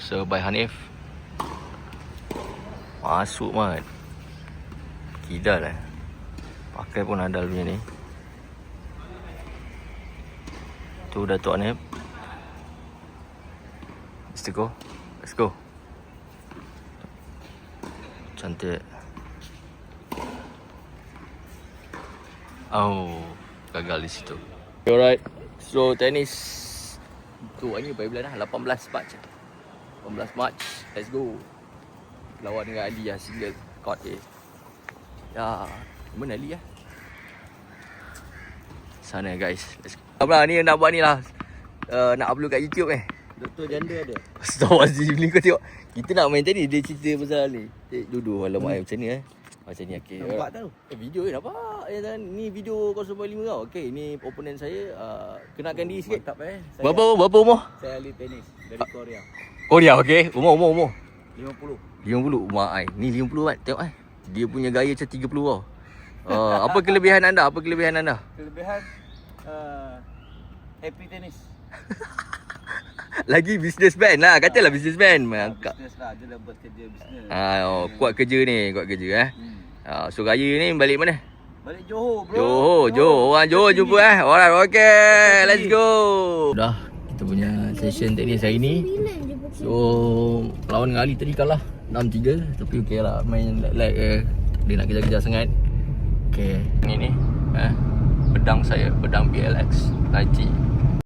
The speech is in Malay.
So by Hanif. Masuk mat. Kidal lah. Pakai pun Adal punya ni. Tu Datuk Hanif. Let's go. Let's go. Cantik. Oh, gagal di situ. Alright. So tenis tu hari ni berapa bulan dah? 18 Mac. 18 Mac. Let's go. Lawan dengan Ali lah, single court A. Ya, mana Ali lah? Sana guys. Let's go. Apa ni nak buat ni lah. Nak upload kat YouTube Doktor janda ada. Astagfirullahaladzim ni kau tengok. Kita nak main tadi, dia cerita pasal ni. Duduk alamak macam ni Macam ni okey. Nampak tau. Video nampak. Ni video 0.5 tau. Okey, ni opponent saya. Kenalkan diri sikit. Mantap Berapa umur? Saya ahli tenis dari Korea. Korea okey. Umur. 50. 50 mak ai. Ni 50 kan. Tengok Dia punya gaya macam 30 tau. Apa kelebihan anda? Kelebihan happy tenis. Lagi businessman lah. Katalah businessman. Mangkap. Business lah, dia dah buat kerja bisnes. Kuat kerja ni, So raya ni balik mana? Balik Johor bro. Johor. Orang Johor jumpa Alright, okay. Let's go. Dah kita punya session tenis hari ni. So lawan dengan Ali tadi kalah 6-3. Tapi okey lah, main lag dia nak kejar-kejar sangat. Okay, ni pedang saya, pedang BLX Taiji.